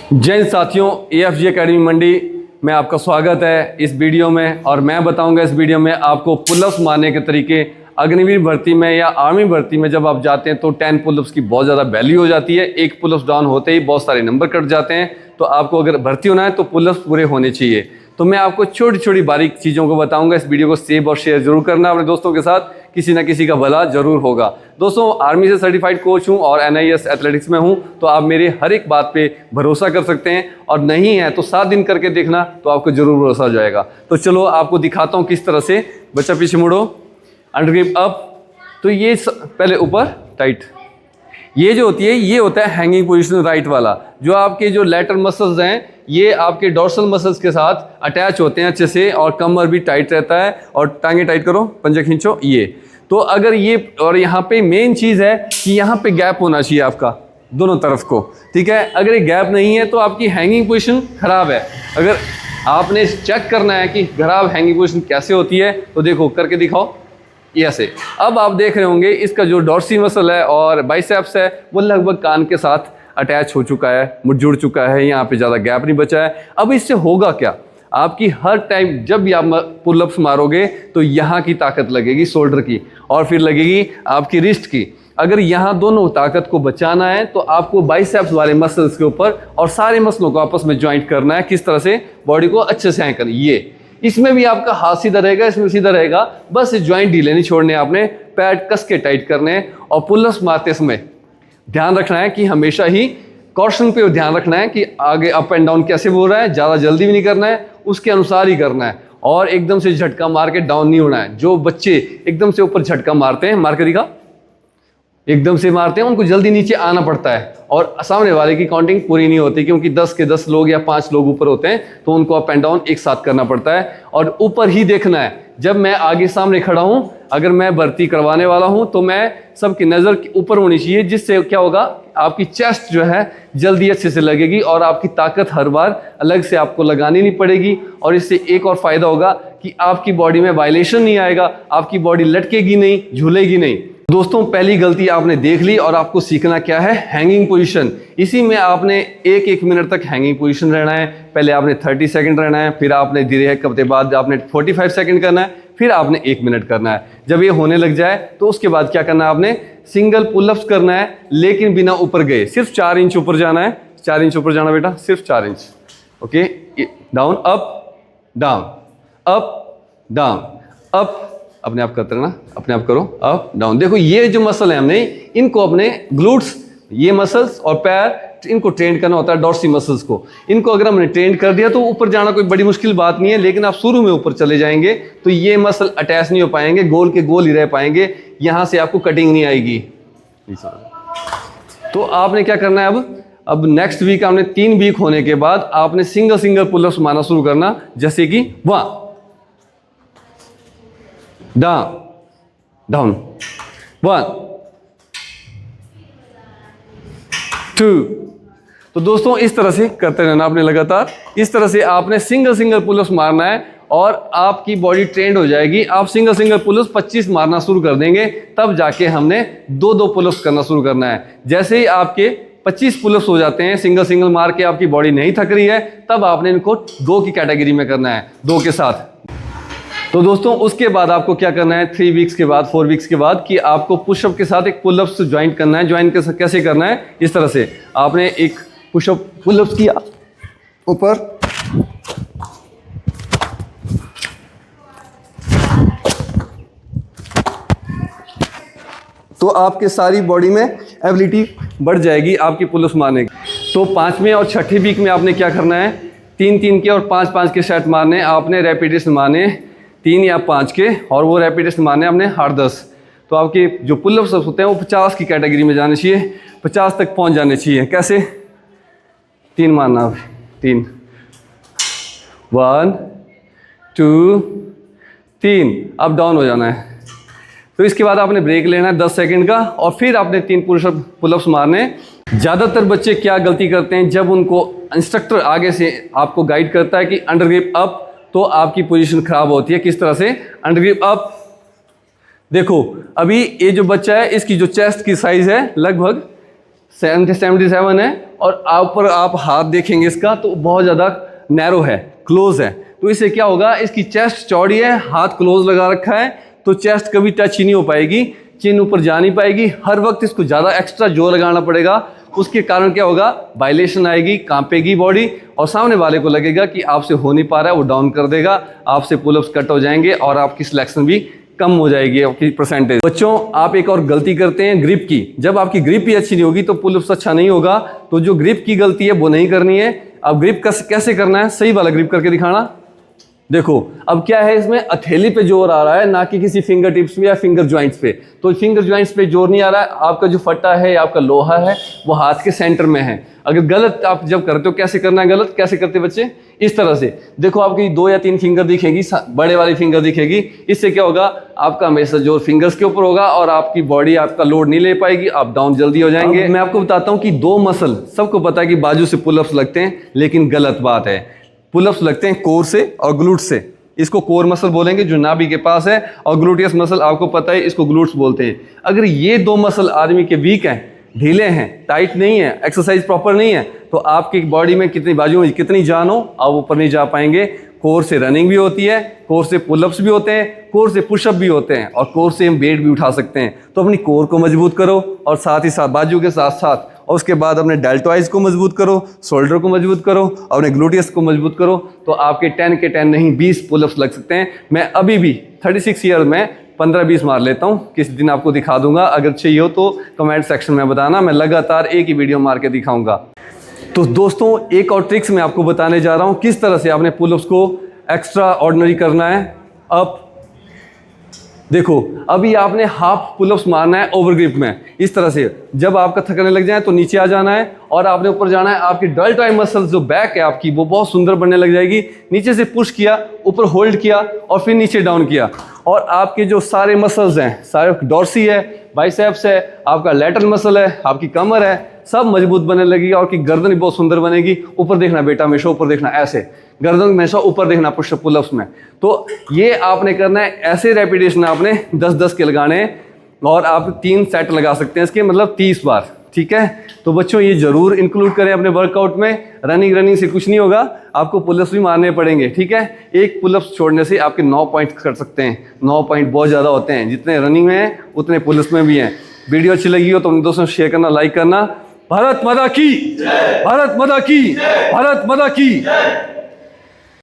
जय साथियों, AFG academy मंडी में आपका स्वागत है इस वीडियो में। और मैं बताऊंगा इस वीडियो में आपको पुलअप्स मारने के तरीके। अग्निवीर भर्ती में या आर्मी भर्ती में जब आप जाते हैं तो 10 पुलअप्स की बहुत ज़्यादा वैल्यू हो जाती है। एक पुलअप्स डाउन होते ही बहुत सारे नंबर कट जाते हैं। तो आपको अगर भर्ती होना है तो पुलअप्स पूरे होने चाहिए। तो मैं आपको छोटी छोटी बारीक चीज़ों को बताऊंगा। इस वीडियो को सेव और शेयर जरूर करना अपने दोस्तों के साथ, किसी ना किसी का भला जरूर होगा। दोस्तों, आर्मी से सर्टिफाइड कोच हूं और NIS एथलेटिक्स में हूं, तो आप मेरे हर एक बात पे भरोसा कर सकते हैं। और नहीं है तो 7 दिन करके देखना, तो आपको जरूर भरोसा हो जाएगा। तो चलो आपको दिखाता हूं किस तरह से। बच्चा पीछे मुड़ो, अंडर ग्रिप अप। तो ये पहले ऊपर टाइट, ये जो होती है ये होता है हैंगिंग पोजीशन राइट वाला। जो आपके जो लैटरल मसल्स हैं ये आपके डोर्सल मसल्स के साथ अटैच होते हैं अच्छे से, और कमर भी टाइट रहता है। और टांगे टाइट करो, पंजे खींचो। ये तो अगर ये, और यहाँ पे मेन चीज़ है कि यहाँ पे गैप होना चाहिए आपका दोनों तरफ को, ठीक है। अगर ये गैप नहीं है तो आपकी हैंगिंग पोजीशन खराब है। अगर आपने चेक करना है कि खराब हैंगिंग पोजीशन कैसे होती है, तो देखो करके दिखाओ ऐसे। अब आप देख रहे होंगे इसका जो डॉर्सी मसल है और बाइसेप्स है वो लगभग कान के साथ अटैच हो चुका है, जुड़ चुका है। यहाँ पे ज़्यादा गैप नहीं बचा है। अब इससे होगा क्या, आपकी हर टाइम जब भी आप पुलअप्स मारोगे तो यहाँ की ताकत लगेगी शोल्डर की, और फिर लगेगी आपकी रिस्ट की। अगर यहाँ दोनों ताकत को बचाना है तो आपको बाइसेप्स वाले मसल्स के ऊपर और सारे मसलों को आपस में ज्वाइंट करना है। किस तरह से, बॉडी को अच्छे से हैंग करना। ये इसमें भी आपका हाथ सीधा रहेगा, इसमें सीधा रहेगा, बस ज्वाइंट ढीले नहीं छोड़ने, आपने पैड कस के टाइट करने। और पुलअप्स मारते समय ध्यान रखना है कि हमेशा ही कॉर्शन पे ध्यान रखना है कि आगे अप एंड डाउन कैसे हो रहा है। ज़्यादा जल्दी भी नहीं करना है, उसके अनुसार ही करना है। और एकदम से झटका मार के डाउन नहीं होना है। जो बच्चे एकदम से ऊपर झटका मारते हैं, मार कर दिखा, एकदम से मारते हैं, उनको जल्दी नीचे आना पड़ता है और सामने वाले की काउंटिंग पूरी नहीं होती, क्योंकि 10 के 10 लोग या 5 लोग ऊपर होते हैं, तो उनको अप एंड डाउन एक साथ करना पड़ता है। और ऊपर ही देखना है। जब मैं आगे सामने खड़ा हूं, अगर मैं भर्ती करवाने वाला हूं, तो मैं सबकी नज़र ऊपर होनी चाहिए। जिससे क्या होगा, आपकी चेस्ट जो है जल्दी अच्छे से लगेगी और आपकी ताकत हर बार अलग से आपको लगानी नहीं पड़ेगी। और इससे एक और फायदा होगा कि आपकी बॉडी में वाइलेशन नहीं आएगा, आपकी बॉडी लटकेगी नहीं, झूलेगी नहीं। दोस्तों, पहली गलती आपने देख ली और आपको सीखना क्या है, हैंगिंग पोजीशन। इसी में आपने एक मिनट तक हैंगिंग पोजीशन रहना है। पहले आपने 30 सेकंड रहना है, फिर आपने धीरे एक हफ्ते बाद आपने 45 सेकंड करना है, फिर आपने 1 मिनट करना है। जब ये होने लग जाए तो उसके बाद क्या करना है, आपने सिंगल पुलअप्स करना है, लेकिन बिना ऊपर गए। सिर्फ 4 इंच ऊपर जाना है। 4 इंच ऊपर जाना बेटा, सिर्फ 4 inch. Okay, down up down, up down, up, अपने आप करते रहना, अपने आप करो, अप डाउन। देखो ये जो मसल है, हमने इनको अपने ग्लूट्स, ये मसल्स और पैर, इनको ट्रेन करना होता है, डॉर्सी मसल्स को। इनको अगर हमने ट्रेन कर दिया तो ऊपर जाना कोई बड़ी मुश्किल बात नहीं है। लेकिन आप शुरू में ऊपर चले जाएंगे तो ये मसल अटैच नहीं हो पाएंगे, गोल के गोल ही रह पाएंगे, यहां से आपको कटिंग नहीं आएगी। तो आपने क्या करना है, अब नेक्स्ट वीक आपने 3 वीक होने के बाद आपने सिंगल पुलअप्स मारना शुरू करना। जैसे कि 1 डाउन डाउन, 1 2। तो दोस्तों इस तरह से करते रहना आपने लगातार। इस तरह से आपने सिंगल पुलअप्स मारना है और आपकी बॉडी ट्रेंड हो जाएगी। आप सिंगल पुलअप्स 25 मारना शुरू कर देंगे, तब जाके हमने 2 पुलअप्स करना शुरू करना है। जैसे ही आपके 25 पुलअप्स हो जाते हैं सिंगल मार के, आपकी बॉडी नहीं थक रही है, तब आपने इनको 2 की कैटेगरी में करना है, 2 के साथ। तो दोस्तों उसके बाद आपको क्या करना है, 3 वीक्स के बाद, 4 वीक्स के बाद, कि आपको पुशअप के साथ एक पुलअप्स ज्वाइंट करना है। ज्वाइंट कैसे करना है, इस तरह से आपने एक पुशअप पुलअप्स किया ऊपर, तो आपके सारी बॉडी में एबिलिटी बढ़ जाएगी आपकी पुलअप्स मारने की। तो 5वें और 6ठे वीक में आपने क्या करना है, 3 के और 5 के सेट मारने आपने, रेपिटेशन मारने 3 या 5 के, और वो रेपिटेशन मारने आपने 8-10। तो आपके जो पुलअप्स होते हैं वो 50 की कैटेगरी में जाने चाहिए, 50 तक पहुंच जाने चाहिए। कैसे, 3 मारना, 3, 1 2 3, अब डाउन हो जाना है। तो इसके बाद आपने ब्रेक लेना है 10 सेकंड का, और फिर आपने 3 पुलअप्स मारने। ज़्यादातर बच्चे क्या गलती करते हैं, जब उनको इंस्ट्रक्टर आगे से आपको गाइड करता है कि अंडर ग्रिप अप, तो आपकी पोजीशन खराब होती है। किस तरह से, अंडर ग्रिप अप। देखो अभी ये जो बच्चा है, इसकी जो चेस्ट की साइज है लगभग 77 है, और ऊपर आप हाथ देखेंगे इसका तो बहुत ज़्यादा नैरो है, क्लोज है। तो इससे क्या होगा, इसकी चेस्ट चौड़ी है, हाथ क्लोज लगा रखा है, तो चेस्ट कभी टच ही नहीं हो पाएगी, चिन ऊपर जा नहीं पाएगी। हर वक्त इसको ज़्यादा एक्स्ट्रा जोर लगाना पड़ेगा। उसके कारण क्या होगा, वाइलेशन आएगी, कांपेगी बॉडी, और सामने वाले को लगेगा कि आपसे हो नहीं पा रहा है, वो डाउन कर देगा, आपसे पुलअप्स कट हो जाएंगे और आपकी सिलेक्शन भी कम हो जाएगी, आपकी परसेंटेज। बच्चों, आप एक और गलती करते हैं ग्रिप की। जब आपकी ग्रिप ही अच्छी नहीं होगी तो पुलअप्स अच्छा नहीं होगा। तो जो ग्रिप की गलती है वो नहीं करनी है। अब ग्रिप कैसे करना है, सही वाला ग्रिप करके दिखाना। देखो अब क्या है, इसमें हथेली पे जोर आ रहा है, ना कि किसी फिंगर टिप्स पे या फिंगर ज्वाइंट्स पे। तो फिंगर ज्वाइंट्स पे जोर नहीं आ रहा है, आपका जो फट्टा है, आपका लोहा है, वो हाथ के सेंटर में है। अगर गलत आप जब करते हो, कैसे करना है गलत, कैसे करते बच्चे, इस तरह से। देखो आपकी 2 या 3 फिंगर दिखेगी, बड़े वाली फिंगर दिखेगी। इससे क्या होगा, आपका हमेशा जोर फिंगर्स के ऊपर होगा और आपकी बॉडी आपका लोड नहीं ले पाएगी, आप डाउन जल्दी हो जाएंगे। मैं आपको बताता हूँ कि 2 मसल, सबको पता है कि बाजू से पुलअप्स लगते हैं, लेकिन गलत बात है। पुलअप्स लगते हैं कोर से और ग्लूट से। इसको कोर मसल बोलेंगे जो नाभि के पास है, और ग्लूटियस मसल आपको पता है, इसको ग्लूट्स बोलते हैं। अगर ये 2 मसल आदमी के वीक हैं, ढीले हैं, टाइट नहीं है, एक्सरसाइज प्रॉपर नहीं है, तो आपकी बॉडी में कितनी बाजू में कितनी जान हो, आप ऊपर नहीं जा पाएंगे। कोर से रनिंग भी होती है, कोर से पुलअप्स भी होते हैं, कोर से पुशअप भी होते हैं, और कोर से हम वेट भी उठा सकते हैं। तो अपनी कोर को मजबूत करो, और साथ ही साथ बाजू के साथ साथ, और उसके बाद अपने डेल्टॉइज को मजबूत करो, शोल्डर को मजबूत करो, और अपने ग्लूटियस को मजबूत करो। तो आपके 10 के 10 नहीं 20 पुलअप्स लग सकते हैं। मैं अभी भी 36 ईयर में 15-20 मार लेता हूँ। किस दिन आपको दिखा दूंगा, अगर चाहिए हो तो कमेंट सेक्शन में बताना, मैं लगातार एक ही वीडियो मार के दिखाऊंगा। तो दोस्तों, एक और ट्रिक्स मैं आपको बताने जा रहा हूँ, किस तरह से आपने पुलअप्स को एक्स्ट्रा ऑर्डिनरी करना है। अब देखो, अभी आपने हाफ पुलअप्स मारना है ओवर ग्रिप में, इस तरह से। जब आपका थकने लग जाए तो नीचे आ जाना है और आपने ऊपर जाना है। आपकी डेल्टॉइड मसल्स जो बैक है आपकी, वो बहुत सुंदर बनने लग जाएगी। नीचे से पुश किया, ऊपर होल्ड किया, और फिर नीचे डाउन किया, और आपके जो सारे मसल्स हैं, सारे डॉर्सी है, बाइसेप्स है, आपका लैटरल मसल है, आपकी कमर है, सब मजबूत बनने लगेगी, और आपकी गर्दन भी बहुत सुंदर बनेगी। ऊपर देखना बेटा, हमेशा ऊपर देखना, ऐसे गर्दन हमेशा ऊपर देखना पुशअप पुलअप्स में। तो ये आपने करना है, ऐसे रेपिटेशन आपने 10-10 के लगाने हैं, और आप 3 सेट लगा सकते हैं इसके, मतलब 30 बार। ठीक है, तो बच्चों ये जरूर इंक्लूड करें अपने वर्कआउट में। रनिंग से कुछ नहीं होगा, आपको पुलअप्स भी मारने पड़ेंगे। ठीक है, एक पुलअप्स छोड़ने से आपके 9 पॉइंट कर सकते हैं। 9 पॉइंट बहुत ज़्यादा होते हैं, जितने रनिंग में हैं उतने पुलअप्स में भी हैं। वीडियो अच्छी लगी हो तो अपने दोस्तों शेयर करना, लाइक करना। भारत माता की, भारत माता की, भारत माता की।